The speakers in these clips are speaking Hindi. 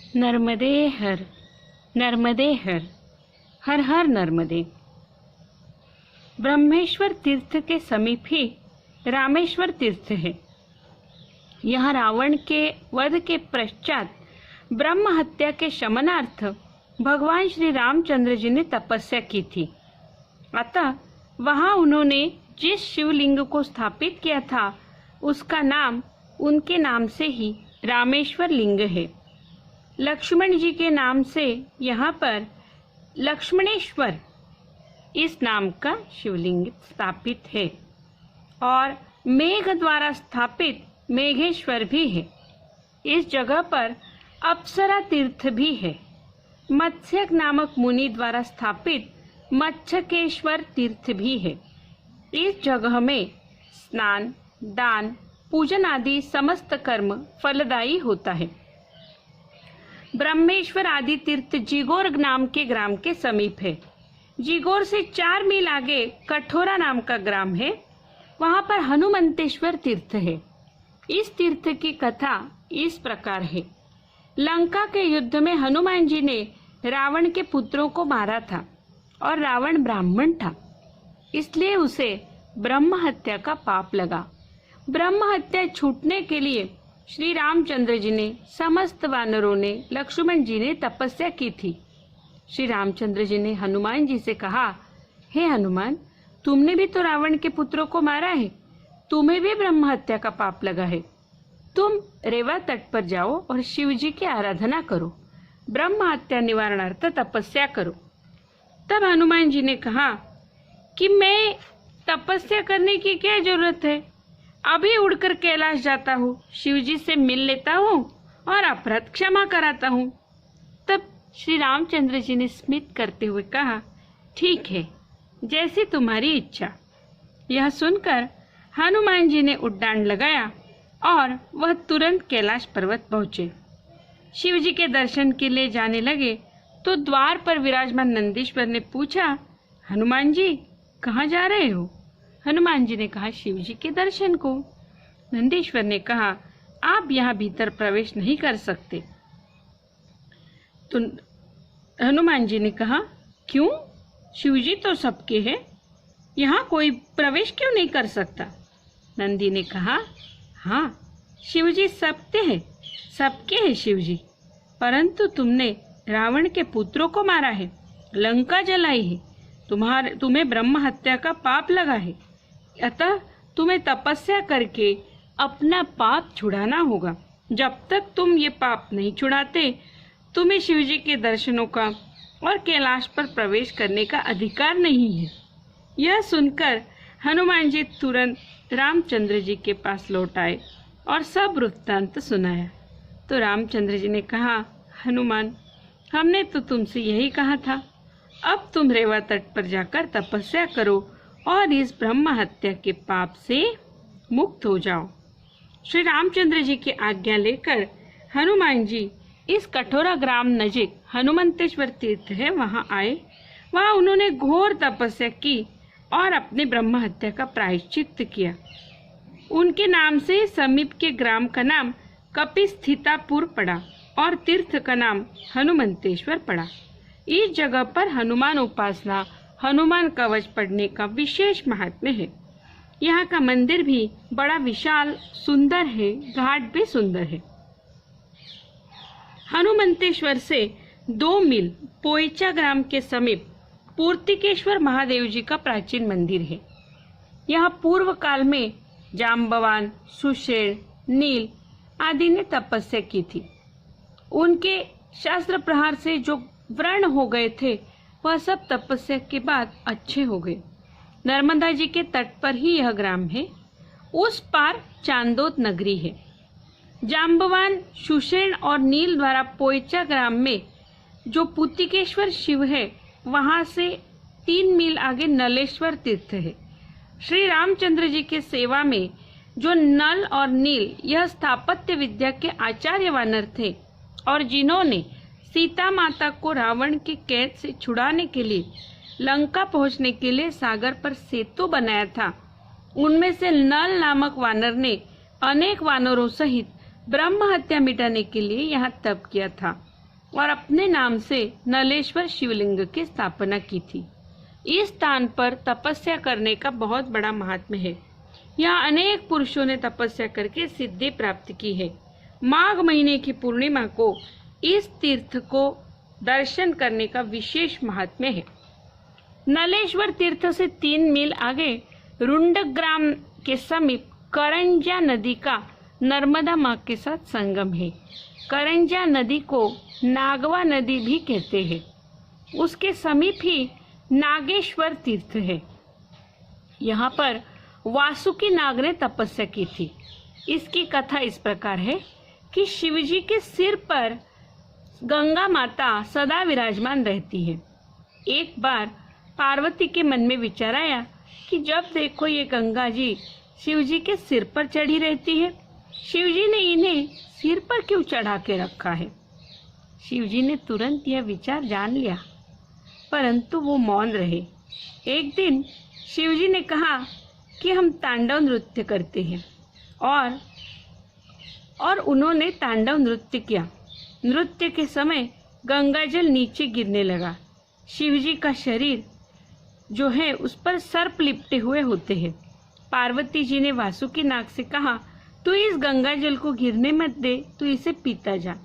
नर्मदे हर, नर्मदे हर, हर हर नर्मदे। ब्रह्मेश्वर तीर्थ के समीप ही रामेश्वर तीर्थ है। यहाँ रावण के वध के पश्चात ब्रह्म हत्या के शमनार्थ भगवान श्री रामचंद्र जी ने तपस्या की थी। अतः वहाँ उन्होंने जिस शिवलिंग को स्थापित किया था उसका नाम उनके नाम से ही रामेश्वर लिंग है। लक्ष्मण जी के नाम से यहाँ पर लक्ष्मणेश्वर इस नाम का शिवलिंग स्थापित है और मेघ द्वारा स्थापित मेघेश्वर भी है। इस जगह पर अप्सरा तीर्थ भी है। मत्स्यक नामक मुनि द्वारा स्थापित मत्स्यकेश्वर तीर्थ भी है। इस जगह में स्नान, दान, पूजन आदि समस्त कर्म फलदायी होता है। ब्रह्मेश्वर आदि तीर्थ जिगोर नाम के ग्राम के समीप है। जिगोर से 4 मील आगे कठोरा नाम का ग्राम है। वहां पर हनुमंतेश्वर तीर्थ है। इस तीर्थ की कथा इस प्रकार है। लंका के युद्ध में हनुमान जी ने रावण के पुत्रों को मारा था और रावण ब्राह्मण था, इसलिए उसे ब्रह्म हत्या का पाप लगा। ब्रह्म हत्या छूटने के लिए श्री रामचंद्र जी ने, समस्त वानरों ने, लक्ष्मण जी ने तपस्या की थी। श्री रामचंद्र जी ने हनुमान जी से कहा, हे हनुमान, तुमने भी तो रावण के पुत्रों को मारा है, तुम्हें भी ब्रह्म हत्या का पाप लगा है। तुम रेवा तट पर जाओ और शिव जी की आराधना करो, ब्रह्म हत्या निवारणार्थ तपस्या करो। तब हनुमान जी ने कहा कि मैं तपस्या करने की क्या जरूरत है, अभी उड़कर कैलाश जाता हूँ, शिव जी से मिल लेता हूँ और अपराध क्षमा कराता हूँ। तब श्री रामचंद्र जी ने स्मित करते हुए कहा, ठीक है, जैसी तुम्हारी इच्छा। यह सुनकर हनुमान जी ने उड्डान लगाया और वह तुरंत कैलाश पर्वत पहुंचे। शिव जी के दर्शन के लिए जाने लगे तो द्वार पर विराजमान नंदीश्वर ने पूछा, हनुमान जी कहाँ जा रहे हो? हनुमान जी ने कहा, शिव जी के दर्शन को। नंदीश्वर ने कहा, आप यहाँ भीतर प्रवेश नहीं कर सकते। तो हनुमान जी ने कहा, क्यों? शिव जी तो सबके हैं, यहाँ कोई प्रवेश क्यों नहीं कर सकता? नंदी ने कहा, हाँ, शिव जी सबके हैं, सबके हैं शिव जी, परंतु तुमने रावण के पुत्रों को मारा है, लंका जलाई है, तुम्हें ब्रह्म हत्या का पाप लगा है। अतः तुम्हें तपस्या करके अपना पाप छुड़ाना होगा। जब तक तुम ये पाप नहीं छुड़ाते, तुम्हें शिव जी के दर्शनों का और कैलाश पर प्रवेश करने का अधिकार नहीं है। यह सुनकर हनुमान जी तुरंत रामचंद्र जी के पास लौट आए और सब वृत्तांत सुनाया। तो रामचंद्र जी ने कहा, हनुमान, हमने तो तुमसे यही कहा था, अब तुम रेवा तट पर जाकर तपस्या करो और इस ब्रह्म हत्या के पाप से मुक्त हो जाओ। श्री रामचंद्र जी की आज्ञा लेकर हनुमान जी इस कठोरा ग्राम नजीक हनुमंतेश्वर तीर्थ है वहां आए। वहां उन्होंने घोर तपस्या की और अपने ब्रह्म हत्या का प्रायश्चित किया। उनके नाम से समीप के ग्राम का नाम कपिस्थितापुर पड़ा और तीर्थ का नाम हनुमंतेश्वर पड़ा। इस जगह पर हनुमान उपासना, हनुमान कवच पढ़ने का विशेष महात्म्य है। यहाँ का मंदिर भी बड़ा विशाल सुंदर है, घाट भी सुंदर है। हनुमंतेश्वर से 2 मील पोईचा ग्राम के समीप पूर्तिकेश्वर महादेव जी का प्राचीन मंदिर है। यहाँ पूर्व काल में जाम्बवान, सुषेण, नील आदि ने तपस्या की थी। उनके शास्त्र प्रहार से जो व्रण हो गए थे वह सब तपस्या के बाद अच्छे हो गए। नर्मदा जी के तट पर ही यह ग्राम है। उस पार चांदोद नगरी है। जाम्बवान, सुषेण और नील द्वारा पोईचा ग्राम में जो पुतिकेश्वर शिव है, वहां से 3 मील आगे नलेश्वर तीर्थ है। श्री रामचंद्र जी के सेवा में जो नल और नील यह स्थापत्य विद्या के आचार्य वानर थे और जिन्होंने सीता माता को रावण की कैद से छुड़ाने के लिए लंका पहुंचने के लिए सागर पर सेतु बनाया था, उनमें से नल नामक वानर ने अनेक वानरों सहित ब्रह्म हत्या मिटाने के लिए यहाँ तप किया था। और अपने नाम से नलेश्वर शिवलिंग की स्थापना की थी। इस स्थान पर तपस्या करने का बहुत बड़ा महात्म्य है। यहाँ अनेक पुरुषों ने तपस्या करके सिद्धि प्राप्त की है। माघ महीने की पूर्णिमा को इस तीर्थ को दर्शन करने का विशेष महात्म्य है। नलेश्वर तीर्थ से 3 मील आगे रुंडग्राम के समीप करंजा नदी का नर्मदा माँ के साथ संगम है। करंजा नदी को नागवा नदी भी कहते हैं। उसके समीप ही नागेश्वर तीर्थ है। यहाँ पर वासुकी नाग ने तपस्या की थी। इसकी कथा इस प्रकार है कि शिवजी के सिर पर गंगा माता सदा विराजमान रहती है। एक बार पार्वती के मन में विचार आया कि जब देखो ये गंगा जी शिवजी के सिर पर चढ़ी रहती है, शिवजी ने इन्हें सिर पर क्यों चढ़ा के रखा है। शिवजी ने तुरंत यह विचार जान लिया, परंतु वो मौन रहे। एक दिन शिवजी ने कहा कि हम तांडव नृत्य करते हैं और उन्होंने तांडव नृत्य किया। नृत्य के समय गंगाजल नीचे गिरने लगा। शिवजी का शरीर जो है उस पर सर्प लिपटे हुए होते हैं। पार्वती जी ने वासुकी नाग से कहा, तू इस गंगाजल को गिरने मत दे, तू इसे पीता जा।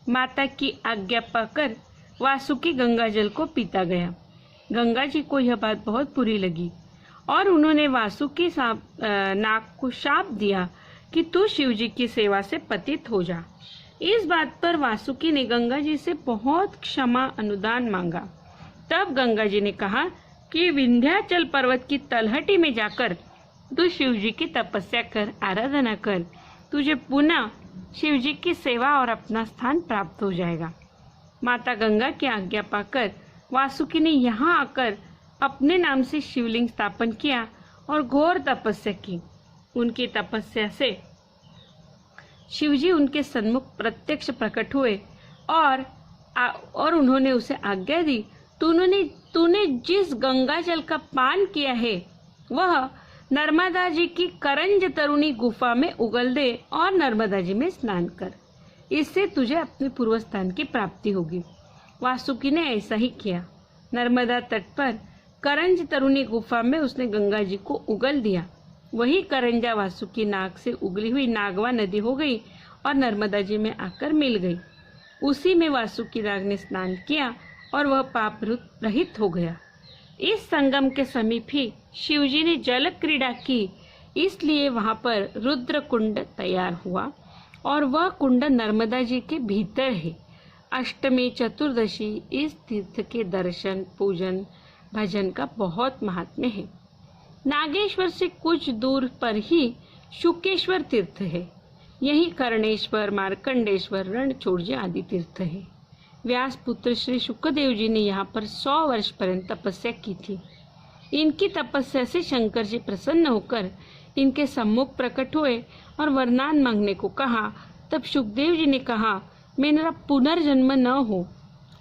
माता की आज्ञा पाकर वासुकी गंगाजल को पीता गया। गंगा जी को यह बात बहुत बुरी लगी और उन्होंने वासुकी नाग को शाप दिया कि तू शिवजी की सेवा से पतित हो जा। इस बात पर वासुकी ने गंगा जी से बहुत क्षमा अनुदान मांगा। तब गंगा जी ने कहा कि विंध्याचल पर्वत की तलहटी में जाकर तू शिवजी की तपस्या कर, आराधना कर, तुझे पुनः शिवजी की सेवा और अपना स्थान प्राप्त हो जाएगा। माता गंगा की आज्ञा पाकर वासुकी ने यहाँ आकर अपने नाम से शिवलिंग स्थापन किया और घोर तपस्या की। उनकी तपस्या से शिवजी उनके सन्मुख प्रत्यक्ष प्रकट हुए और उन्होंने उसे आज्ञा दी, तूने जिस गंगा जल का पान किया है वह नर्मदा जी की करंज तरुणी गुफा में उगल दे और नर्मदा जी में स्नान कर। इससे तुझे अपने पूर्व स्थान की प्राप्ति होगी। वासुकी ने ऐसा ही किया। नर्मदा तट पर करंज तरुणी गुफा में उसने गंगा जी को उगल दिया। वही करंजा वासुकी नाग से उगली हुई नागवा नदी हो गई और नर्मदा जी में आकर मिल गई। उसी में वासुकी नाग ने स्नान किया और वह पाप रहित हो गया। इस संगम के समीप ही शिवजी ने जल क्रीड़ा की, इसलिए वहां पर रुद्र कुंड तैयार हुआ और वह कुंड नर्मदा जी के भीतर है। अष्टमी चतुर्दशी इस तीर्थ के दर्शन, पूजन, भजन का बहुत महात्म्य है। नागेश्वर से कुछ दूर पर ही शुकेश्वर तीर्थ है। यही कर्णेश्वर, मार्कंडेश्वर, रणछोड़जी आदि तीर्थ है। व्यास पुत्र श्री शुकदेव जी ने यहाँ पर 100 वर्ष पर्यंत तपस्या की थी। इनकी तपस्या से शंकर जी प्रसन्न होकर इनके सम्मुख प्रकट हुए और वरदान मांगने को कहा। तब शुकदेव जी ने कहा, मेरा पुनर्जन्म न हो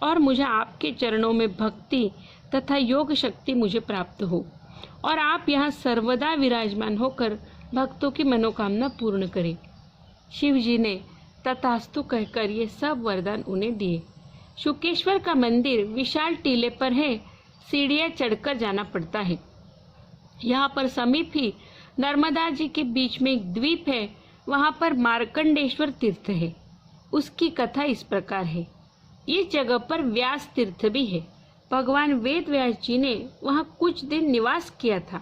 और मुझे आपके चरणों में भक्ति तथा योग शक्ति मुझे प्राप्त हो और आप यहाँ सर्वदा विराजमान होकर भक्तों की मनोकामना पूर्ण करें। शिव जी ने तथास्तु कहकर ये सब वरदान उन्हें दिए। शुकेश्वर का मंदिर विशाल टीले पर है, सीढ़ियां चढ़कर जाना पड़ता है। यहाँ पर समीप ही नर्मदा जी के बीच में एक द्वीप है, वहाँ पर मार्कंडेश्वर तीर्थ है। उसकी कथा इस प्रकार है। इस जगह पर व्यास तीर्थ भी है। भगवान वेद व्यास जी ने वहाँ कुछ दिन निवास किया था।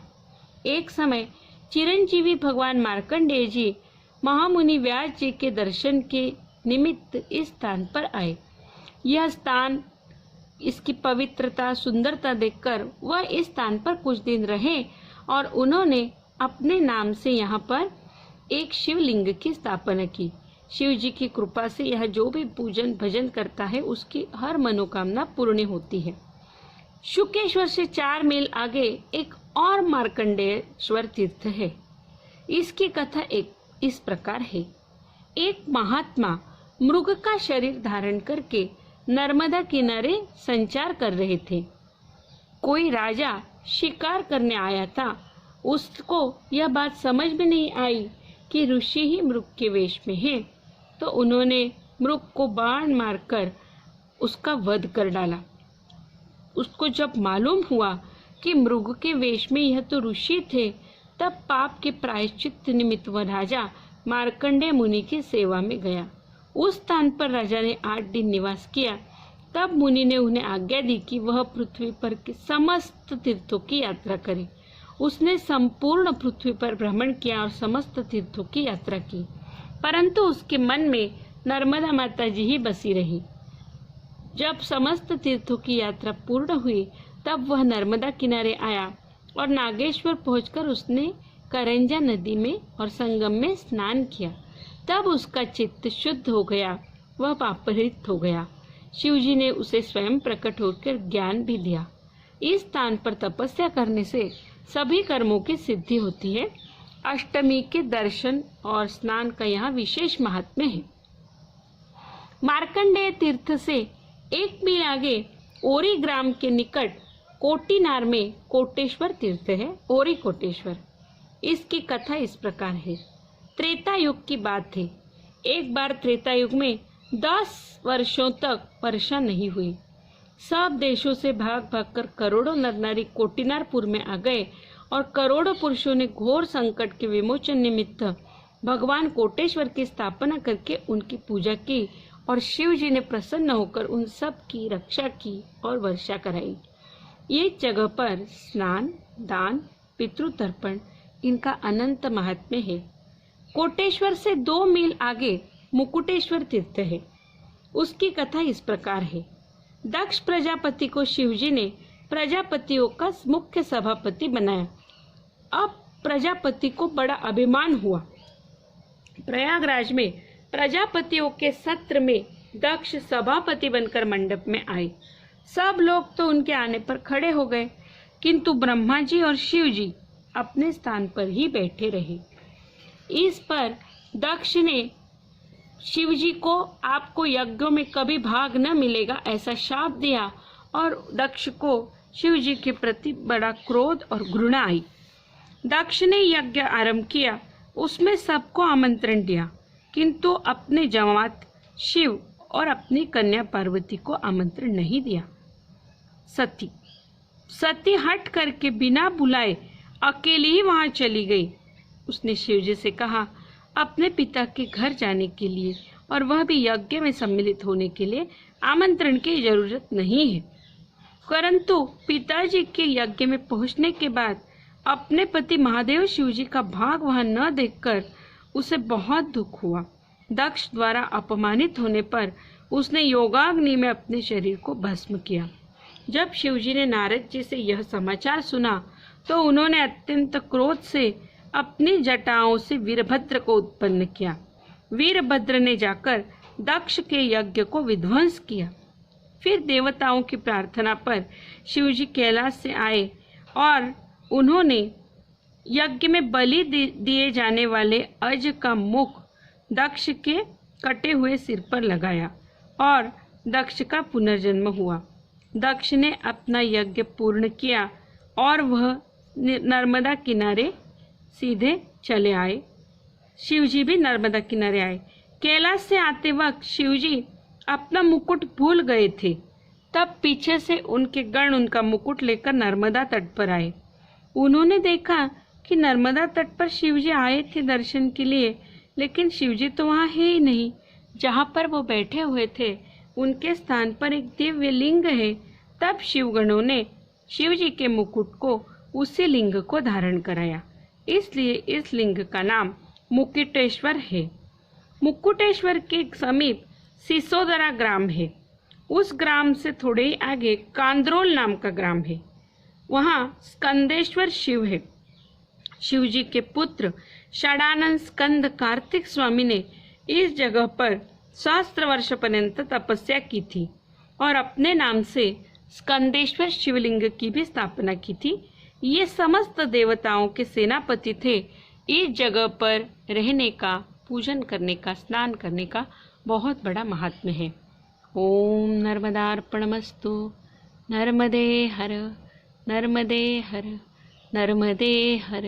एक समय चिरंजीवी भगवान मार्कंडेय जी महामुनि व्यास जी के दर्शन के निमित्त इस स्थान पर आए। यह स्थान, इसकी पवित्रता, सुंदरता देखकर वह इस स्थान पर कुछ दिन रहे और उन्होंने अपने नाम से यहाँ पर एक शिवलिंग की स्थापना की। शिव जी की कृपा से यह जो भी पूजन भजन करता है उसकी हर मनोकामना पूर्ण होती है। शुकेश्वर से 4 मील आगे एक और मार्कंडेश्वर तीर्थ है। इसकी कथा इस प्रकार है। एक महात्मा मृग का शरीर धारण करके नर्मदा किनारे संचार कर रहे थे। कोई राजा शिकार करने आया था। उसको यह बात समझ में नहीं आई कि ऋषि ही मृग के वेश में है, तो उन्होंने मृग को बाण मारकर उसका वध कर डाला। उसको जब मालूम हुआ कि मृग के वेश में यह तो ऋषि थे, तब पाप के प्रायश्चित निमित्त वह राजा मार्कंडेय मुनि की सेवा में गया। उस स्थान पर राजा ने 8 दिन निवास किया। तब मुनि ने उन्हें आज्ञा दी कि वह पृथ्वी पर के समस्त तीर्थों की यात्रा करे। उसने संपूर्ण पृथ्वी पर भ्रमण किया और समस्त तीर्थों की यात्रा की, परंतु उसके मन में नर्मदा माता जी ही बसी रही। जब समस्त तीर्थों की यात्रा पूर्ण हुई, तब वह नर्मदा किनारे आया और नागेश्वर पहुंचकर उसने करंजा नदी में और संगम में स्नान किया। तब उसका चित्त शुद्ध हो गया, वह पापरहित हो गया। शिवजी ने उसे स्वयं प्रकट होकर ज्ञान भी दिया। इस स्थान पर तपस्या करने से सभी कर्मों की सिद्धि होती है। अष्टमी के दर्शन और स्नान का यहाँ विशेष महात्म्य है। मार्कंडेय तीर्थ से 1 मील आगे ओरी ग्राम के निकट कोटीनार में कोटेश्वर तीर्थ है, ओरी कोटेश्वर। इसकी कथा इस प्रकार है। त्रेता युग की बात है। एक बार त्रेता युग में 10 वर्षों तक वर्षा नहीं हुई। सब देशों से भाग भागकर करोड़ों नर नारी कोटिनारपुर में आ गए और करोड़ों पुरुषों ने घोर संकट के विमोचन निमित्त भगवान कोटेश्वर की स्थापना करके उनकी पूजा की और शिव जी ने प्रसन्न होकर उन सब की रक्षा की और वर्षा कराई। ये जगह पर स्नान, दान, पितृतर्पण इनका अनंत महात्म्य है। कोटेश्वर से 2 मील आगे मुकुटेश्वर तीर्थ है। उसकी कथा इस प्रकार है। दक्ष प्रजापति को शिवजी ने प्रजापतियों का मुख्य सभापति बनाया। अब प्रजापति को बड़ा अभिमान हुआ। प्रयागराज में प्रजापतियों के सत्र में दक्ष सभापति बनकर मंडप में आए। सब लोग तो उनके आने पर खड़े हो गए, किंतु ब्रह्मा जी और शिव जी अपने स्थान पर ही बैठे रहे। इस पर दक्ष ने शिव जी को आपको यज्ञों में कभी भाग न मिलेगा ऐसा शाप दिया और दक्ष को शिव जी के प्रति बड़ा क्रोध और घृणा आई। दक्ष ने यज्ञ आरंभ किया, उसमें सबको आमंत्रण दिया, किंतु अपने जमात शिव और अपनी कन्या पार्वती को आमंत्रण नहीं दिया। सती हट करके बिना बुलाए अकेली ही वहां चली गई। उसने शिव जी से कहा, अपने पिता के घर जाने के लिए और वह भी यज्ञ में सम्मिलित होने के लिए आमंत्रण की जरूरत नहीं है। परंतु पिताजी के यज्ञ में पहुंचने के बाद अपने पति महादेव शिव जी का भाग वहां न देखकर उसे बहुत दुख हुआ। दक्ष द्वारा अपमानित होने पर उसने योगाग्नि में अपने शरीर को भस्म किया। जब शिवजी ने नारद जी से यह समाचार सुना तो उन्होंने अत्यंत क्रोध से अपनी जटाओं से वीरभद्र को उत्पन्न किया। वीरभद्र ने जाकर दक्ष के यज्ञ को विध्वंस किया। फिर देवताओं की प्रार्थना पर शिवजी कैलाश से आए और उन्होंने यज्ञ में बलि दिए जाने वाले अज का मुख दक्ष के कटे हुए सिर पर लगाया और दक्ष का पुनर्जन्म हुआ। दक्ष ने अपना यज्ञ पूर्ण किया और वह नर्मदा किनारे सीधे चले आए। शिवजी भी नर्मदा किनारे आए। कैलाश से आते वक्त शिवजी अपना मुकुट भूल गए थे। तब पीछे से उनके गण उनका मुकुट लेकर नर्मदा तट पर आए। उन्होंने देखा कि नर्मदा तट पर शिवजी आए थे दर्शन के लिए, लेकिन शिवजी तो वहाँ है ही नहीं। जहाँ पर वो बैठे हुए थे उनके स्थान पर एक दिव्य लिंग है। तब शिवगणों ने शिवजी के मुकुट को उसी लिंग को धारण कराया, इसलिए इस लिंग का नाम मुकुटेश्वर है। मुकुटेश्वर के समीप सिसोदरा ग्राम है। उस ग्राम से थोड़े ही आगे कांद्रोल नाम का ग्राम है। वहाँ स्कंदेश्वर शिव है। शिवजी के पुत्र षडानंद स्कंद कार्तिक स्वामी ने इस जगह पर सहस्त्र वर्ष पर्यंत तपस्या की थी और अपने नाम से स्कंदेश्वर शिवलिंग की भी स्थापना की थी। ये समस्त देवताओं के सेनापति थे। इस जगह पर रहने का, पूजन करने का, स्नान करने का बहुत बड़ा महात्म्य है। ओम नर्मदार्पणमस्तु। नर्मदे हर, नर्मदे हर, नर्मदे हर।